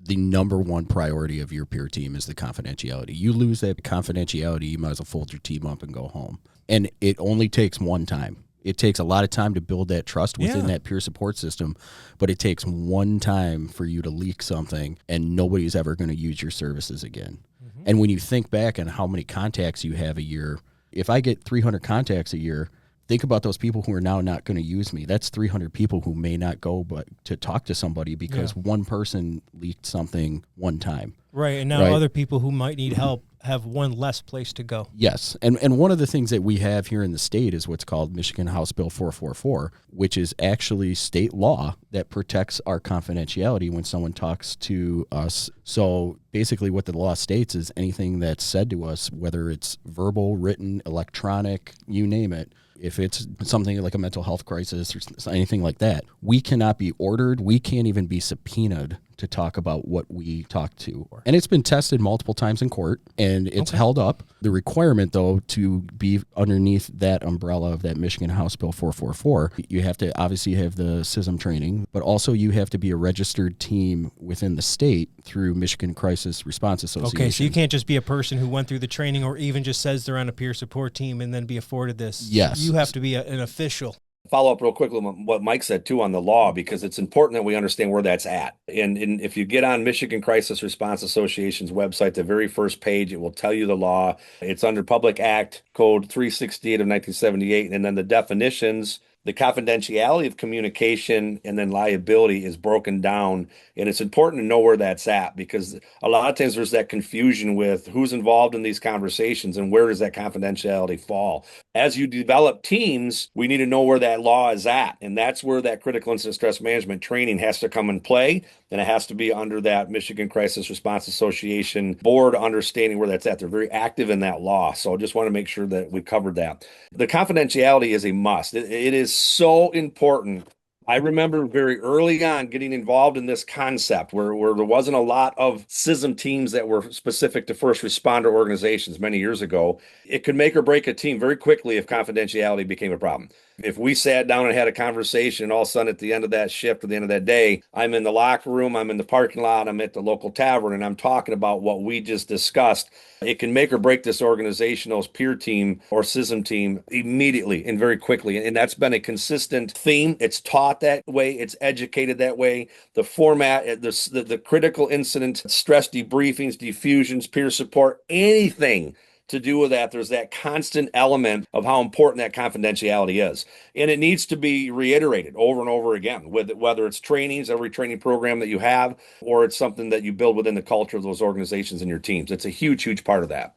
the number one priority of your peer team is the confidentiality. You lose that confidentiality, you might as well fold your team up and go home. And it only takes one time. It takes a lot of time to build that trust within that peer support system, but it takes one time for you to leak something and nobody's ever going to use your services again. Mm-hmm. And when you think back on how many contacts you have a year, if I get 300 contacts a year, think about those people who are now not going to use me. That's 300 people who may not go but to talk to somebody because one person leaked something one time. Right, and now other people who might need help have one less place to go. Yes, and one of the things that we have here in the state is what's called Michigan House Bill 444, which is actually state law that protects our confidentiality when someone talks to us. So basically what the law states is anything that's said to us, whether it's verbal, written, electronic, you name it, if it's something like a mental health crisis or anything like that, we cannot be ordered. We can't even be subpoenaed to talk about what we talk to. And it's been tested multiple times in court, and it's held up. The requirement, though, to be underneath that umbrella of that Michigan House Bill 444, you have to obviously have the CISM training, but also you have to be a registered team within the state through Michigan Crisis Response Association. Okay, so you can't just be a person who went through the training or even just says they're on a peer support team and then be afforded this. Yes. You have to be an official. Follow up real quickly on what Mike said too on the law, because it's important that we understand where that's at. And if you get on Michigan Crisis Response Association's website, the very first page, it will tell you the law. It's under Public Act Code 368 of 1978. And then the definitions, the confidentiality of communication, and then liability is broken down. And it's important to know where that's at, because a lot of times there's that confusion with who's involved in these conversations and where does that confidentiality fall. As you develop teams, we need to know where that law is at. And that's where that critical incident stress management training has to come in play. And it has to be under that Michigan Crisis Response Association board, understanding where that's at. They're very active in that law. So I just want to make sure that we covered that. The confidentiality is a must. It is so important. I remember very early on getting involved in this concept where there wasn't a lot of CISM teams that were specific to first responder organizations many years ago. It could make or break a team very quickly if confidentiality became a problem. If we sat down and had a conversation, and all of a sudden at the end of that shift or the end of that day, I'm in the locker room, I'm in the parking lot, I'm at the local tavern, and I'm talking about what we just discussed, it can make or break this organization's peer team or CISM team immediately and very quickly. And that's been a consistent theme. It's taught that way. It's educated that way. The format, the critical incident, stress debriefings, diffusions, peer support, anything to do with that, there's that constant element of how important that confidentiality is. And it needs to be reiterated over and over again, whether it's trainings, every training program that you have, or it's something that you build within the culture of those organizations and your teams. It's a huge, huge part of that.